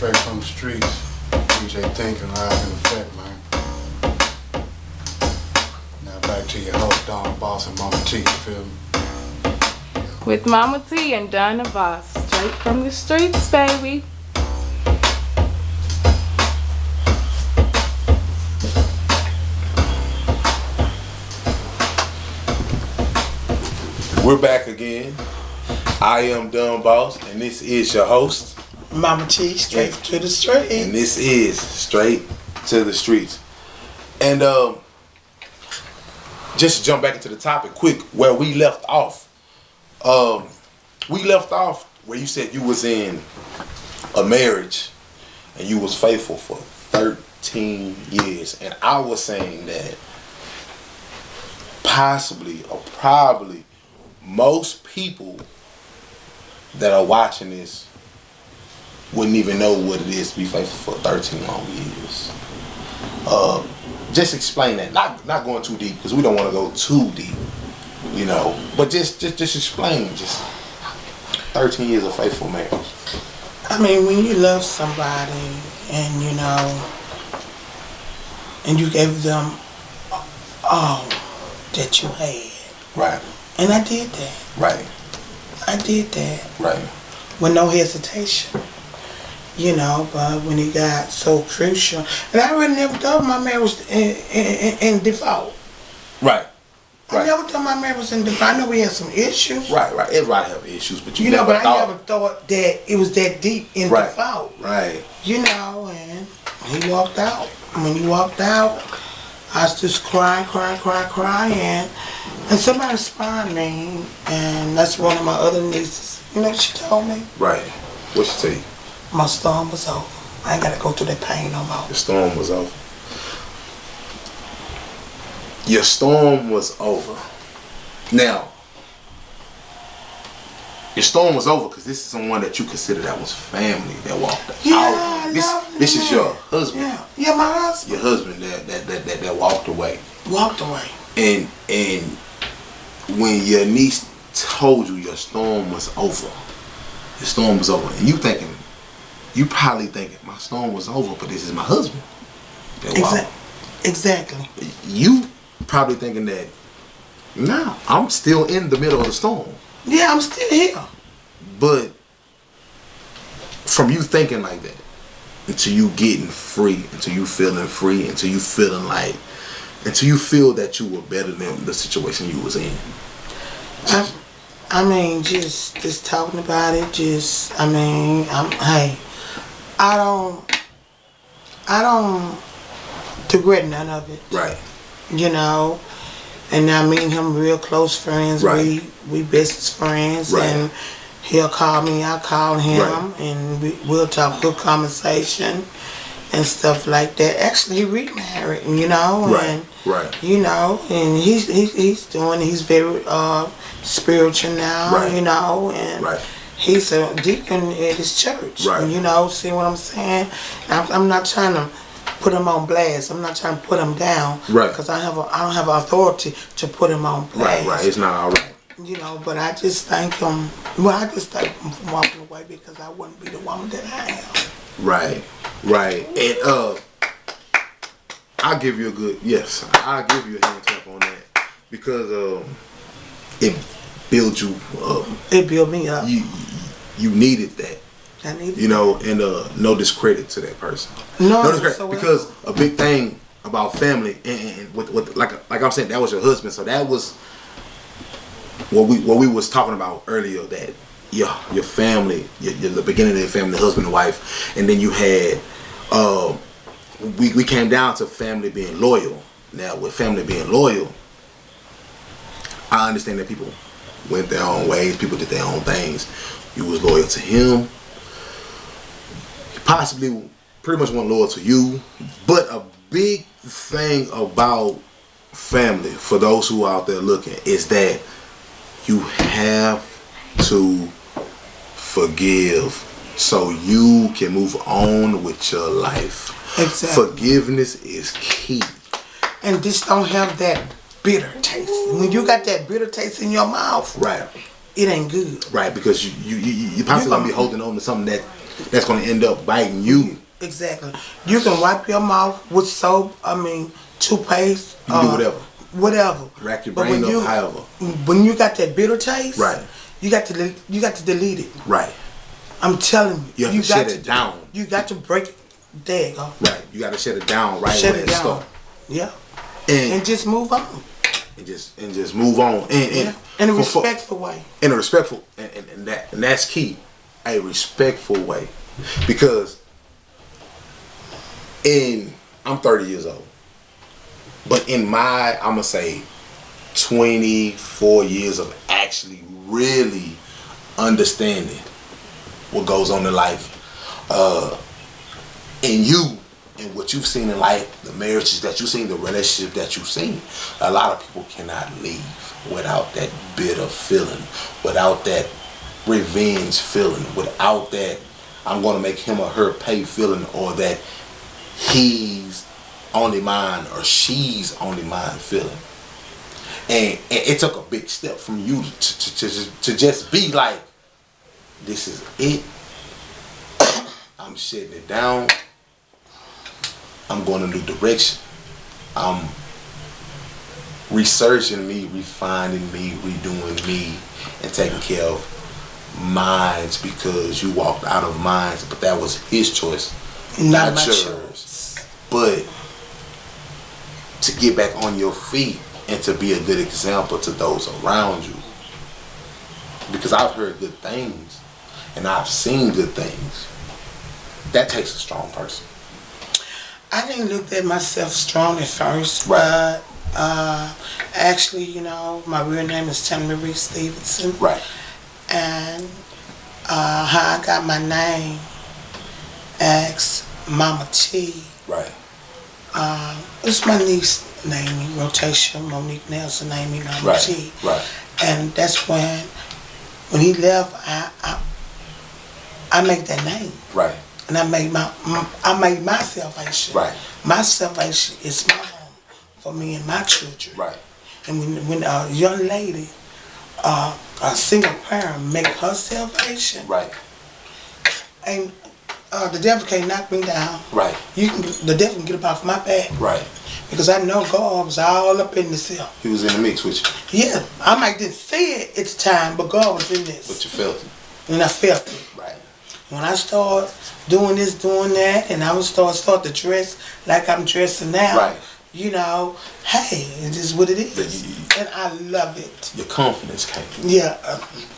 Straight from the streets. DJ Thinking live in effect, man. Now back to your host, Don Boss and Mama T, you feel me? With Mama T and Donna Boss. Straight from the streets, baby. We're back again. I am Don Boss, and this is your host, Mama T, straight to the streets. and this is Straight to the Streets. And just to jump back into the topic quick, where we left off. We left off where you said you was in a marriage and you was faithful for 13 years. And I was saying that possibly or probably most people that are watching this wouldn't even know what it is to be faithful for 13 long years. Just explain that. Not going too deep, because we don't want to go too deep, you know. But just explain, just 13 years of faithful marriage. I mean, when you love somebody and you know, and you gave them all that you had. Right. And I did that. Right. I did that. Right. With no hesitation. You know, but when it got so crucial, and I really never thought my marriage was in default. Right. I never thought my marriage was in default. I know we had some issues. Right. Everybody have issues, but you know, never but thought. I never thought that it was that deep in default. Right. You know, and he walked out. When he walked out, I was just crying, and somebody inspired me, and that's one of my other nieces. You know what she told me? Right. What she tell you? My storm was over. I ain't gotta go through that pain no more. The storm was over. Your storm was over. Now, your storm was over because this is someone that you consider that was family that walked out. Yeah, This is your husband. Yeah, my husband. Your husband that walked away. Walked away. And when your niece told you your storm was over, and you probably thinking, my storm was over, but this is my husband. Exactly. You probably thinking that, nah, I'm still in the middle of the storm. Yeah, I'm still here. But from you thinking like that, until you getting free, until you feeling free, until you feel that you were better than the situation you was in. I mean, just talking about it, I don't regret none of it. Right. You know, and I mean him real close friends. Right. We best friends, right. And he'll call me, I call him, right. And we'll talk good conversation and stuff like that. Actually, he remarried, you know, right. And right. you know, and he's very spiritual now, right. You know, and right. He's a deacon at his church, right. You know, see what I'm saying? I'm not trying to put him on blast. I'm not trying to put him down, right? Because I don't have authority to put him on blast. Right. It's not all right. You know, but I just thank him. Well, I just thank him for walking away because I wouldn't be the woman that I am. Right. And I'll give you a hand clap on that because it built you up. It built me up. You needed that. I needed you know, and no discredit to that person. No discredit, because a big thing about family and with like I'm saying, that was your husband, so that was what we was talking about earlier, that your family, the beginning of your family, husband and wife, and then you had we came down to family being loyal. Now with family being loyal, I understand that people went their own ways, people did their own things. You was loyal to him. He possibly pretty much wasn't loyal to you. But a big thing about family, for those who are out there looking, is that you have to forgive so you can move on with your life. Exactly. Forgiveness is key. And just don't have that bitter taste. When you got that bitter taste in your mouth, right? it ain't good. Right, because you possibly gonna be holding on to something that's gonna end up biting you. Exactly. You can wipe your mouth with soap. I mean, toothpaste. You can do whatever. Whatever. Rack your brain up, however. When you got that bitter taste, right, you got to delete it. Right. I'm telling you, you have to shut it down. You got to break it. There you go. Right. You got to shut it down right shut where it it down. starts. Yeah. And just move on. And just move on. And in a respectful way. In a respectful and that's key. A respectful way. Because I'm 30 years old. But in my, I'm gonna say 24 years of actually really understanding what goes on in life, and you and what you've seen in life, the marriages that you've seen, the relationship that you've seen, a lot of people cannot leave without that bitter feeling, without that revenge feeling, without that I'm going to make him or her pay feeling, or that he's only mine or she's only mine feeling. And it took a big step from you to just be like, this is it. I'm shutting it down. I'm going a new direction. I'm researching me, refining me, redoing me, and taking care of mines, because you walked out of mines, but that was his choice, not yours. But to get back on your feet and to be a good example to those around you, because I've heard good things and I've seen good things. That takes a strong person. I didn't look at myself strong at first, right. But actually, you know, my real name is Tammy Marie Stevenson. Right. And how I got my name, asked Mama T. Right. It's my niece named me, Rotation. Monique Nelson named me Mama right. T. Right. And that's when he left, I made that name. Right. And I made my salvation. Right. My salvation is my home for me and my children. Right. And when a young lady, a single parent, make her salvation. Right. And the devil can't knock me down. Right. The devil can get up off my back. Right. Because I know God was all up in this here. He was in the mix with you. Yeah. I might didn't see it at the time, but God was in this. But you felt it. And I felt it. Right. When I start doing this, doing that, and I would start to dress like I'm dressing now. Right. You know, hey, it is what it is. And I love it. Your confidence came. Yeah.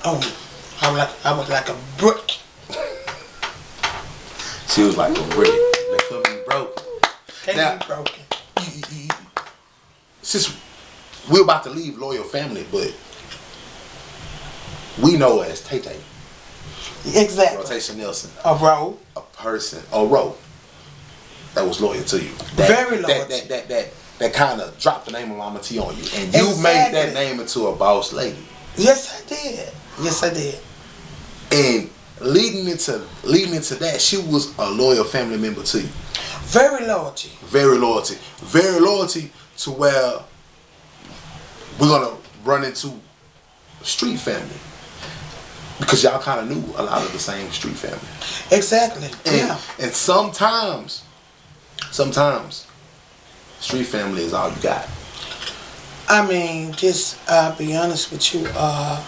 I was like a brick. She was like a brick. They couldn't be broken. Can't be broken. Since we're about to leave Loyal Family, but we know her as Tay Tay. Exactly. Rotation Nelson. A row. A person. A row. That was loyal to you. Very loyal. That kind of dropped the name of Mama T on you. And you made that name into a boss lady. Yes, I did. Yes, I did. And leading into that, she was a loyal family member to you. Very loyalty. Very loyalty. Very loyalty to where we're going to run into street family. Because y'all kind of knew a lot of the same street family. Exactly. And sometimes, street family is all you got. I mean, just be honest with you. I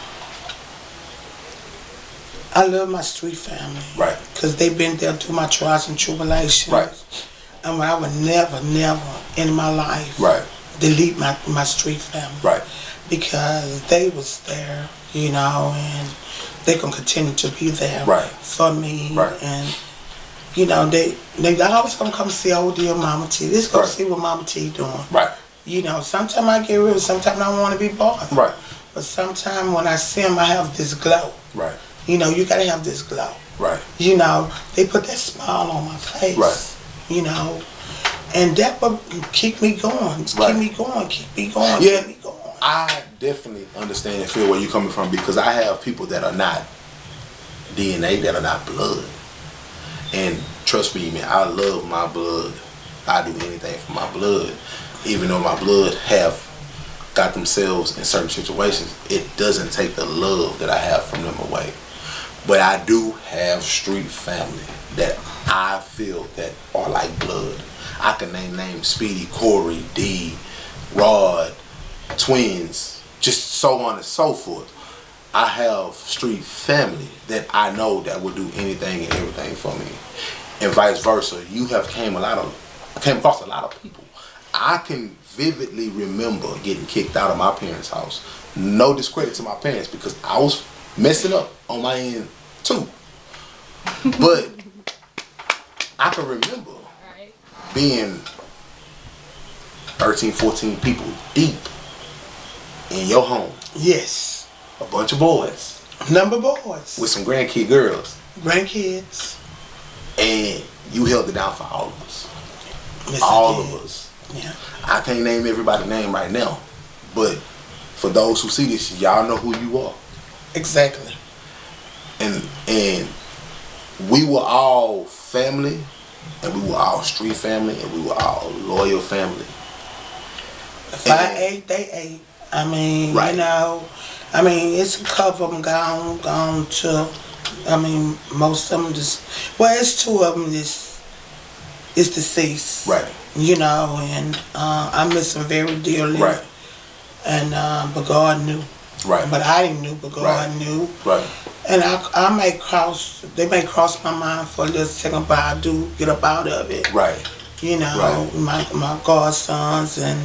love my street family. Right. Because they've been there through my trials and tribulations. Right. And I would never in my life delete my street family. Right. Because they was there, you know, and they gonna continue to be there for me. Right. And you know, they always gonna come see old dear Mama T. Let's go see what Mama T doing. Right. You know, sometimes I get rid of, sometimes I want to be bothered. Right. But sometimes when I see them, I have this glow. Right. You know, you gotta have this glow. Right. You know, they put that smile on my face. Right. You know, and that will keep me going. Right. Keep me going. Keep me going. Yeah. Keep me going. I definitely understand and feel where you're coming from, because I have people that are not DNA, that are not blood. And trust me, man, I love my blood. I do anything for my blood. Even though my blood have got themselves in certain situations, it doesn't take the love that I have from them away. But I do have street family that I feel that are like blood. I can name Speedy, Corey, D, Rod, twins, just so on and so forth. I have street family that I know that will do anything and everything for me, and vice versa. You have came across a lot of people. I can vividly remember getting kicked out of my parents' house. No discredit to my parents, because I was messing up on my end too. But I can remember being 13, 14 people deep in your home. Yes. A bunch of boys. Number boys. With some grandkid girls. Grandkids. And you held it down for all of us. Yes, all of us. Yeah. I can't name everybody's name right now, but for those who see this, y'all know who you are. Exactly. And we were all family, and we were all street family, and we were all loyal family. If I ate, they ate. I mean, right. You know, I mean, it's a couple of them gone to, I mean, most of them just, well, it's two of them is deceased. Right. You know, and I miss them very dearly. Right. And, but God knew. Right. But I didn't know, but God knew. Right. And they may cross my mind for a little second, but I do get up out of it. Right. You know, my godsons and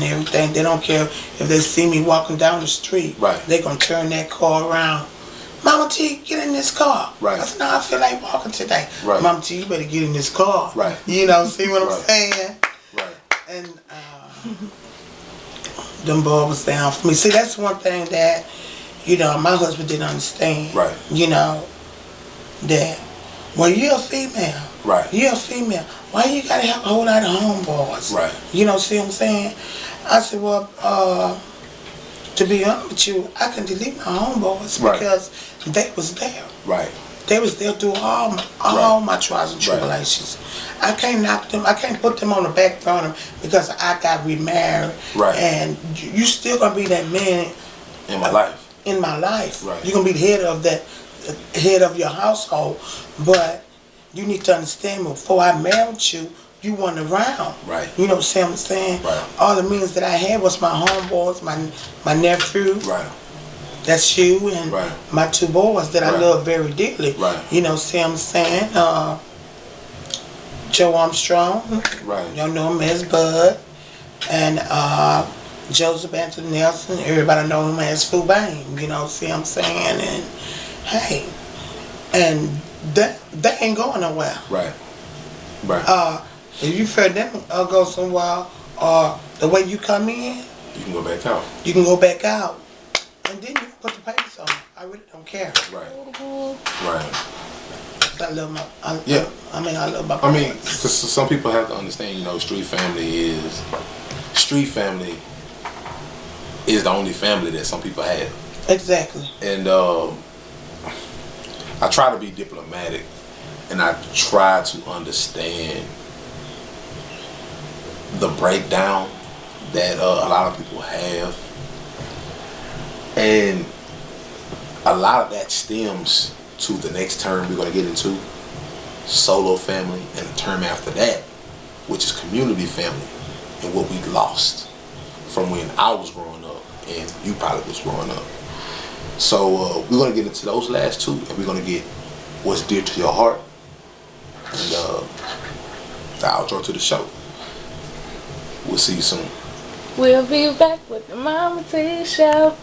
everything. They don't care if they see me walking down the street. Right. They gonna turn that car around. Mama T, get in this car. Right. I said, no, I feel like walking today. Right. Mama T, you better get in this car. Right. You know, see what I'm saying? Right. And them boys was down for me. See, that's one thing that, you know, my husband didn't understand. Right. You know, that, well, you're a female. Right. You're a female. Why you gotta have a whole lot of homeboys? Right. You know, see what I'm saying? I said, well, to be honest with you, I can delete my homeboys because they was there. Right. They was there through all my trials and tribulations. I can't knock them. I can't put them on the back burner because I got remarried. Right. And you still gonna be that man in my life. In my life. Right. You're gonna be the head of your household, but you need to understand, before I married you, you weren't around. Right. You know what I'm saying? Right. All the means that I had was my homeboys, my nephew. Right. That's you, and my two boys that I love very dearly. Right. You know, see what I'm saying? Joe Armstrong. Right. Y'all know him as Bud. And Joseph Anthony Nelson. Everybody know him as Foo Bang. You know, see what I'm saying? And hey, and that ain't going nowhere. Right. Right. If you feel them go somewhere, the way you come in, you can go back out. You can go back out. And then you can put the papers on. I really don't care. Right. Right. I love my. I love my. I mean, because some people have to understand. You know, street family is the only family that some people have. Exactly. And I try to be diplomatic, and I try to understand the breakdown that a lot of people have. And a lot of that stems to the next term we're going to get into, solo family, and the term after that, which is community family, and what we lost from when I was growing up and you probably was growing up. So we're going to get into those last two, and we're going to get what's dear to your heart, and the outro to the show. We'll see you soon. We'll be back with the Mama T Show.